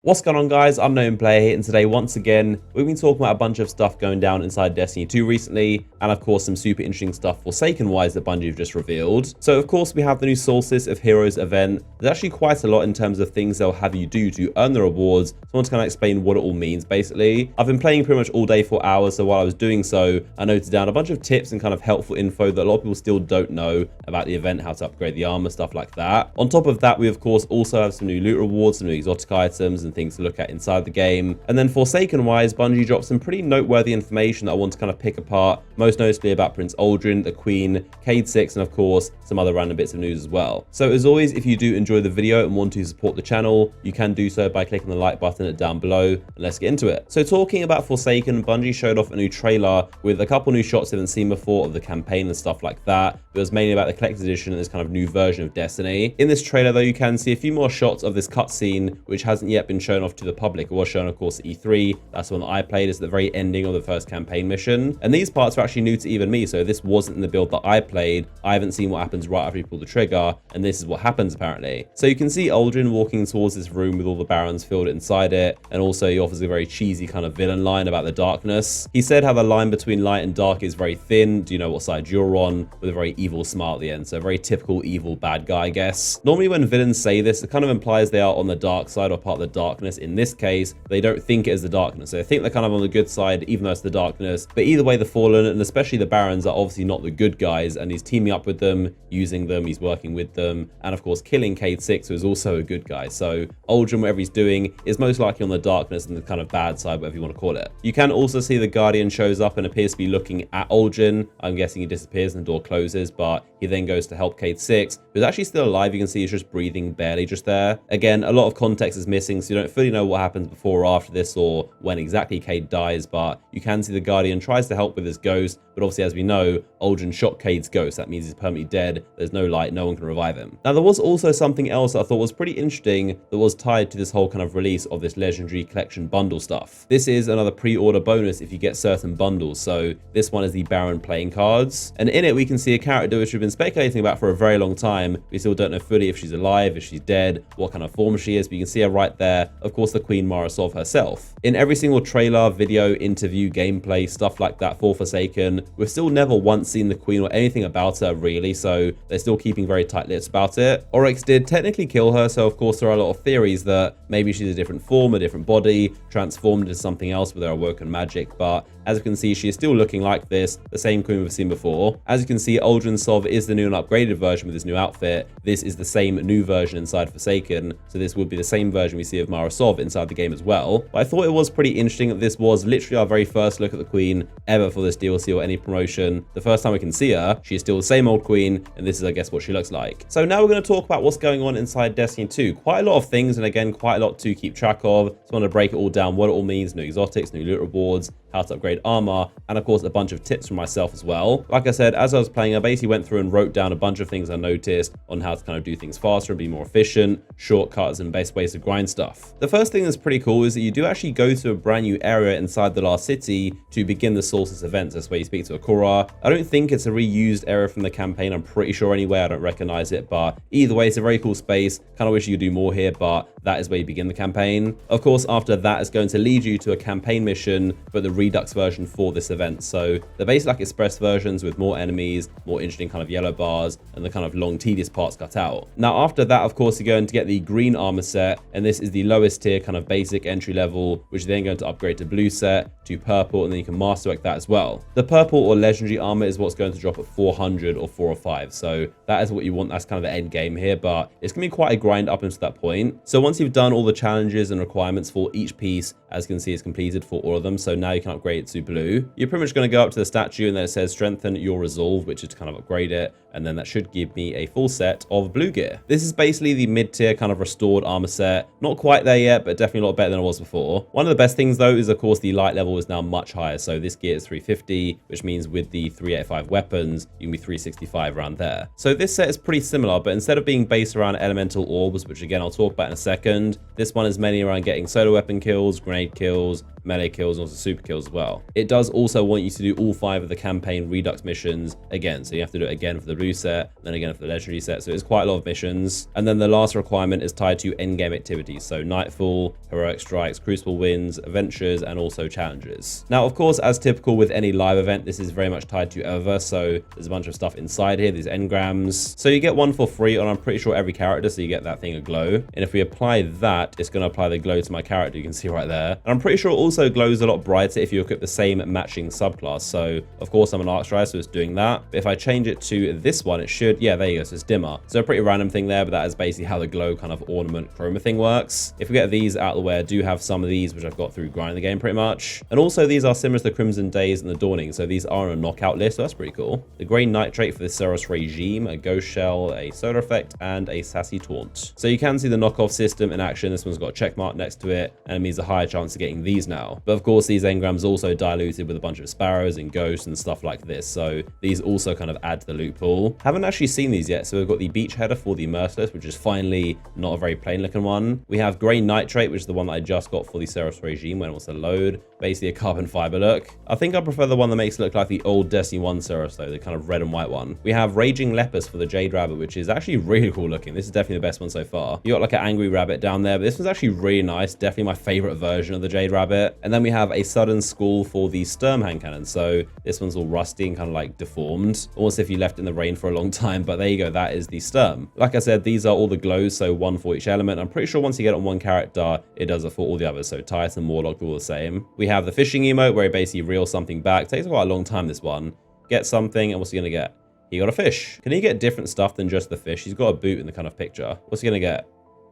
What's going on, guys? Unknown Player here, and today once again we've been talking about a bunch of stuff going down inside Destiny 2 recently, and of course some super interesting stuff Forsaken wise that Bungie have just revealed. So of course we have the new Solstice of Heroes event. There's actually quite a lot in terms of things they'll have you do to earn the rewards, so I want to kind of explain what it all means. Basically, I've been playing pretty much all day for hours, so while I was doing so I noted down a bunch of tips and kind of helpful info that a lot of people still don't know about the event, how to upgrade the armor, stuff like that. On top of that, we of course also have some new loot rewards, some new exotic items and things to look at inside the game. And then Forsaken wise, Bungie dropped some pretty noteworthy information that I want to kind of pick apart, most notably about Prince Uldren, the Queen, Cayde 6, and of course some other random bits of news as well. So as always, if you do enjoy the video and want to support the channel, you can do so by clicking the like button down below, and let's get into it. So talking about Forsaken, Bungie showed off a new trailer with a couple new shots they haven't seen before of the campaign and stuff like that. It was mainly about the collector's edition and this kind of new version of Destiny. In this trailer though, you can see a few more shots of this cutscene which hasn't yet been shown off to the public. It was shown of course at E3. That's the one that I played. It's the very ending of the first campaign mission, and these parts are actually new to even me, so this wasn't in the build that I played. I haven't seen what happens right after you pull the trigger, and this is what happens apparently. So you can see Uldren walking towards this room with all the barons filled inside it, and also he offers a very cheesy kind of villain line about the darkness. He said how the line between light and dark is very thin. Do you know what side you're on? With a very evil smile at the end, so a very typical evil bad guy, I guess. Normally when villains say this, it kind of implies they are on the dark side or part of the darkness. In this case, they don't think it is the darkness, so they think they're kind of on the good side even though it's the darkness. But either way, the Fallen and especially the barons are obviously not the good guys, and he's teaming up with them, using them, he's working with them, and of course killing Cayde 6, who is also a good guy. So Uldren, whatever he's doing, is most likely on the darkness and the kind of bad side, whatever you want to call it. You can also see the Guardian shows up and appears to be looking at Uldren. I'm guessing he disappears and the door closes, but he then goes to help Cayde 6, who's actually still alive. You can see he's just breathing barely just there. Again, a lot of context is missing, so you don't fully know what happens before or after this or when exactly Cayde dies, but you can see the Guardian tries to help with his ghost, but obviously as we know, Uldren shot Cayde's ghost. That means he's permanently dead. There's no light, no one can revive him. Now there was also something else that I thought was pretty interesting that was tied to this whole kind of release of this legendary collection bundle stuff. This is another pre-order bonus if you get certain bundles. So this one is the Baron playing cards, and in it we can see a character which we've been speculating about for a very long time. We still don't know fully if she's alive, if she's dead, what kind of form she is, but you can see her right there. Of course, the Queen Marasov herself. In every single trailer, video, interview, gameplay, stuff like that for Forsaken, we've still never once seen the Queen or anything about her really, so they're still keeping very tight lips about it. Oryx did technically kill her, so of course there are a lot of theories that maybe she's a different form, a different body, transformed into something else with her awoken magic, but as you can see, she is still looking like this, the same Queen we've seen before. As you can see, Uldren Sov is the new and upgraded version with his new outfit. This is the same new version inside Forsaken, so this would be the same version we see of Marasov inside the game as well. But I thought it was pretty interesting that this was literally our very first look at the Queen ever for this DLC or any promotion. The first time we can see her, she's still the same old Queen, and this is, I guess, what she looks like. So now we're going to talk about what's going on inside Destiny 2. Quite a lot of things, and again, quite a lot to keep track of. So I want to break it all down, what it all means, new exotics, new loot rewards, how to upgrade armor, and of course a bunch of tips from myself as well. Like I said, as I was playing, I basically went through and wrote down a bunch of things I noticed on how to kind of do things faster and be more efficient, shortcuts and best ways to grind stuff. The first thing that's pretty cool is that you do actually go to a brand new area inside the last city to begin the Solstice events. That's where you speak to Akura. I don't think it's a reused area from the campaign. I'm pretty sure anyway. I don't recognize it, but either way, it's a very cool space. Kind of wish you could do more here, but that is where you begin the campaign. Of course, after that is going to lead you to a campaign mission, but the Redux version for this event. So they're basically like express versions with more enemies, more interesting kind of yellow bars, and the kind of long tedious parts cut out. Now after that, of course, you're going to get the green armor set, and this is the lowest tier kind of basic entry level, which you're then going to upgrade to blue set, to purple, and then you can masterwork that as well. The purple or legendary armor is what's going to drop at 400 or 405. So that is what you want. That's kind of the end game here, but it's gonna be quite a grind up until that point. So once you've done all the challenges and requirements for each piece, as you can see, it's completed for all of them. So now you can upgrade it to blue. You're pretty much going to go up to the statue, and then it says strengthen your resolve, which is to kind of upgrade it, and then that should give me a full set of blue gear. This is basically the mid-tier kind of restored armor set. Not quite there yet, but definitely a lot better than it was before. One of the best things though is of course the light level is now much higher. So this gear is 350, which means with the 385 weapons, you can be 365 around there. So this set is pretty similar, but instead of being based around elemental orbs, which again I'll talk about in a second, this one is mainly around getting solo weapon kills, grenade kills, melee kills and also super kills as well. It does also want you to do all 5 of the campaign redux missions again. So you have to do it again for the blue set, then again for the legendary set. So it's quite a lot of missions. And then the last requirement is tied to endgame activities. So Nightfall, Heroic Strikes, Crucible Wins, Adventures, and also Challenges. Now, of course, as typical with any live event, this is very much tied to Eververse. So there's a bunch of stuff inside here, these engrams. So you get one for free on, I'm pretty sure, every character. So you get that thing of glow. And if we apply that, it's going to apply the glow to my character. You can see right there. And I'm pretty sure it also glows a lot brighter if you equip the same matching subclass. So of course I'm an Archrider, so it's doing that. But if I change it to this one, it should, yeah, there you go. So it's dimmer. So a pretty random thing there, but that is basically how the glow kind of ornament chroma thing works. If we get these out of the way, I do have some of these, which I've got through grinding the game pretty much. And also these are similar to the Crimson Days and the Dawning. So these are on a knockout list. So that's pretty cool. The Grey Nitrate for the Ceros Regime, a Ghost Shell, a Solar Effect, and a Sassy Taunt. So you can see the knockoff system in action. This one's got a check mark next to it, and it means a higher chance of getting these now. But of course, these engrams also diluted with a bunch of sparrows and ghosts and stuff like this. So these also kind of add to the loot pool. Haven't actually seen these yet. So we've got the Beach Header for the Merciless, which is finally not a very plain looking one. We have Grey Nitrate, which is the one that I just got for the Ceros Regime when it was to load. Basically a carbon fiber look. I think I prefer the one that makes it look like the old Destiny 1 Ceros though, the kind of red and white one. We have Raging Lepus for the Jade Rabbit, which is actually really cool looking. This is definitely the best one so far. You got like an Angry Rabbit down there, but this one's actually really nice. Definitely my favorite version of the Jade Rabbit. And then we have a Sudden School for the Sturm Hand Cannon. So this one's all rusty and kind of like deformed, almost if you left in the rain for a long time, but there you go. That is the Sturm. Like I said, these are all the glows, so one for each element. I'm pretty sure once you get it on one character, it does it for all the others. So Titan, Warlock, all the same. We have the Fishing emote where he basically reels something back. Takes quite a long time, this one. Get something, and what's he gonna get? He got a fish. Can he get different stuff than just the fish? He's got a boot in the kind of picture. What's he gonna get?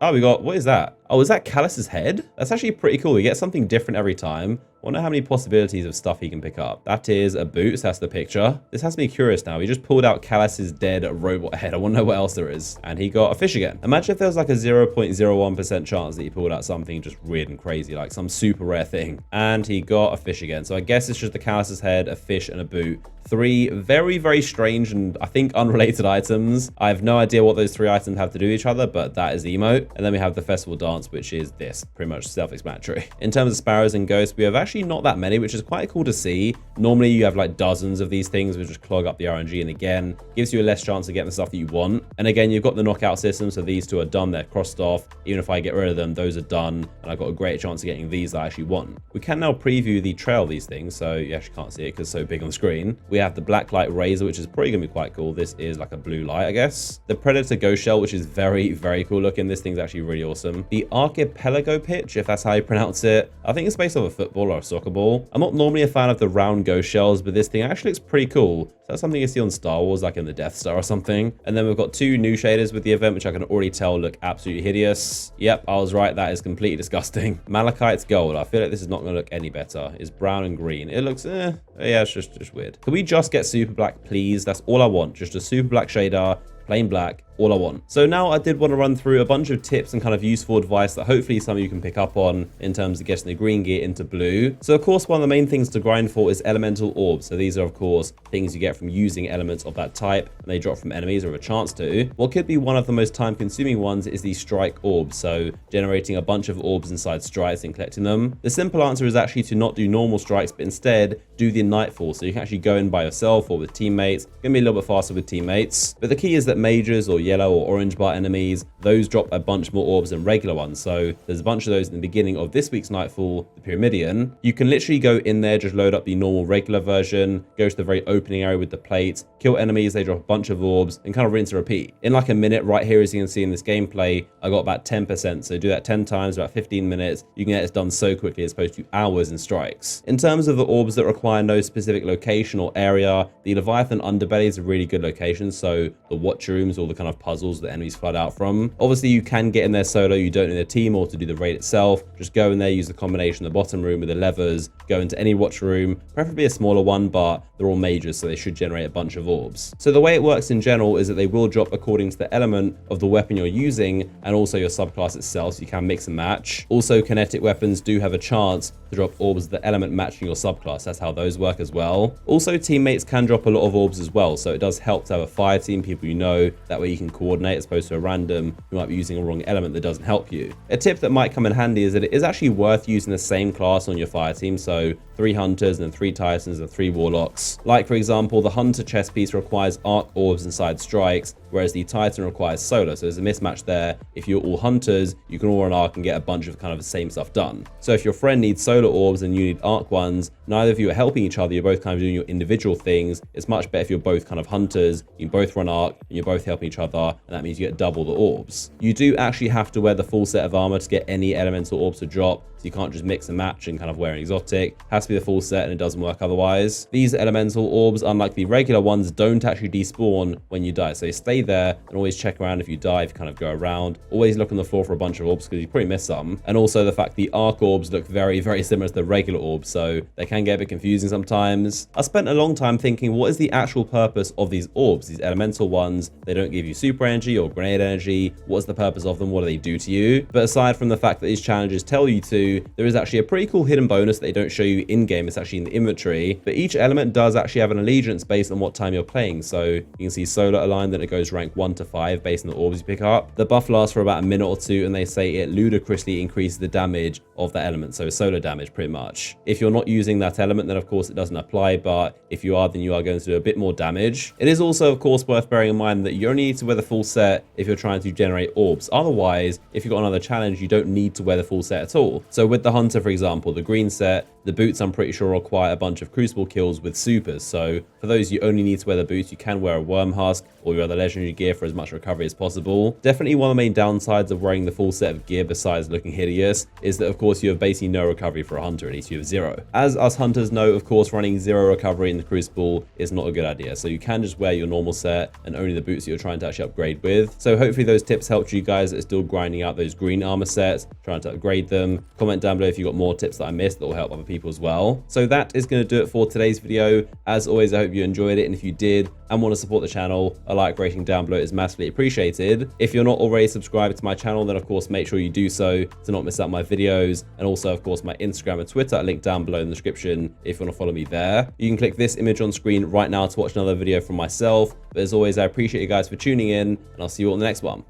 Oh, we got, what is that? Oh, is that Callus's head? That's actually pretty cool. You get something different every time. Wonder how many possibilities of stuff he can pick up. That is a boot, so that's the picture. This has me curious now. He just pulled out Callus's dead robot head. I want to know what else there is. And he got a fish again. Imagine if there was like a 0.01% chance that he pulled out something just weird and crazy, like some super rare thing. And he got a fish again. So I guess it's just the Callus's head, a fish, and a boot. 3 very, very strange and I think unrelated items. I have no idea what those 3 items have to do with each other, but that is the emote. And then we have the Festival Dance, which is this, pretty much self-explanatory. In terms of sparrows and ghosts, we have actually not that many, which is quite cool to see. Normally you have like dozens of these things which just clog up the RNG, and again gives you a less chance of getting the stuff that you want. And again, you've got the knockout system, so these 2 are done, they're crossed off. Even if I get rid of them, those are done, and I've got a great chance of getting these that I actually want. We can now preview the trail of these things, so you actually can't see it because it's so big on the screen. We have the Blacklight Razor, which is probably gonna be quite cool. This is like a blue light, I guess. The Predator Ghost Shell, which is very, very cool looking. This thing's actually really awesome. The Archipelago Pitch, if that's how you pronounce it. I think it's based off a football or a soccer ball. I'm not normally a fan of the round ghost shells, but this thing actually looks pretty cool. So that's something you see on Star Wars, like in the Death Star or something. And then we've got 2 new shaders with the event, which I can already tell look absolutely hideous. Yep, I was right. That is completely disgusting. Malachite's gold. I feel like this is not going to look any better. It's brown and green. It looks, yeah, it's just weird. Can we just get super black, please? That's all I want. Just a super black shader, plain black. All I want. So now I did want to run through a bunch of tips and kind of useful advice that hopefully some of you can pick up on in terms of getting the green gear into blue. So of course, one of the main things to grind for is elemental orbs. So these are of course things you get from using elements of that type, and they drop from enemies or have a chance to. What could be one of the most time consuming ones is the strike orbs. So generating a bunch of orbs inside strikes and collecting them. The simple answer is actually to not do normal strikes, but instead do the nightfall. So you can actually go in by yourself or with teammates. It's gonna be a little bit faster with teammates. But the key is that majors or yellow or orange bar enemies, those drop a bunch more orbs than regular ones. So there's a bunch of those in the beginning of this week's Nightfall, the Pyramidion. You can literally go in there, just load up the normal regular version, go to the very opening area with the plates, kill enemies, they drop a bunch of orbs, and kind of rinse and repeat. In like a minute, right here, as you can see in this gameplay, I got about 10%. So do that 10 times, about 15 minutes. You can get this done so quickly as opposed to hours in strikes. In terms of the orbs that require no specific location or area, the Leviathan Underbelly is a really good location. So the watch rooms, all the kind of puzzles that enemies flood out from. Obviously, you can get in there solo. You don't need a team or to do the raid itself. Just go in there, use the combination of the bottom room with the levers, go into any watch room, preferably a smaller one, but they're all majors, so they should generate a bunch of orbs. So the way it works in general is that they will drop according to the element of the weapon you're using and also your subclass itself, so you can mix and match. Also, kinetic weapons do have a chance to drop orbs of the element matching your subclass. That's how those work as well. Also, teammates can drop a lot of orbs as well, so it does help to have a fire team, people you know. That way you can can coordinate as opposed to a random who might be using a wrong element that doesn't help you. A tip that might come in handy is that it is actually worth using the same class on your fire team, so 3 hunters and 3 titans and 3 warlocks. Like for example, the hunter chest piece requires arc, orbs and side strikes, whereas the titan requires solar, so there's a mismatch there. If you're all hunters, you can all run arc and get a bunch of kind of the same stuff done. So if your friend needs solar orbs and you need arc ones, neither of you are helping each other, you're both kind of doing your individual things. It's much better if you're both kind of hunters, you can both run arc and you're both helping each other, and that means you get double the orbs. You do actually have to wear the full set of armor to get any elemental orbs to drop, so you can't just mix and match and kind of wear an exotic. It has to be the full set and it doesn't work otherwise. These elemental orbs, unlike the regular ones, don't actually despawn when you die, so stay there and always check around if you die, if you kind of go around. Always look on the floor for a bunch of orbs because you probably miss some. And also the fact the arc orbs look very, very similar to the regular orbs, so they can get a bit confusing sometimes. I spent a long time thinking, what is the actual purpose of these orbs, these elemental ones? They don't give you super energy or grenade energy. What's the purpose of them? What do they do to you? But aside from the fact that these challenges tell you to, there is actually a pretty cool hidden bonus that they don't show you in-game. It's actually in the inventory, but each element does actually have an allegiance based on what time you're playing. So you can see solar aligned, then it goes rank 1 to 5 based on the orbs you pick up. The buff lasts for about a minute or two, and they say it ludicrously increases the damage of that element, so solar damage pretty much. If you're not using that element, then of course it doesn't apply, but if you are, then you are going to do a bit more damage. It is also of course worth bearing in mind that you only need to wear the full set if you're trying to generate orbs. Otherwise, if you've got another challenge, you don't need to wear the full set at all. So with the hunter, for example, the green set, the boots I'm pretty sure require a bunch of crucible kills with supers, so for those you only need to wear the boots. You can wear a worm husk or your other legendary gear for as much recovery as possible. Definitely one of the main downsides of wearing the full set of gear, besides looking hideous, is that of course you have basically no recovery for a hunter, at least you have 0. As us hunters know, of course, running 0 recovery in the crucible is not a good idea, so you can just wear your normal set and only the boots that you're trying to actually upgrade with. So hopefully those tips helped you guys that are still grinding out those green armor sets, trying to upgrade them. Comment down below if you've got more tips that I missed that will help other people as well. So that is going to do it for today's video. As always, I hope you enjoyed it, and if you did and want to support the channel, a like rating down below is massively appreciated. If you're not already subscribed to my channel, then of course make sure you do so to not miss out my videos, and also of course my Instagram and Twitter are linked down below in the description if you want to follow me there. You can click this image on screen right now to watch another video from myself, but as always, I appreciate you guys for tuning in, and I'll see you all in the next one.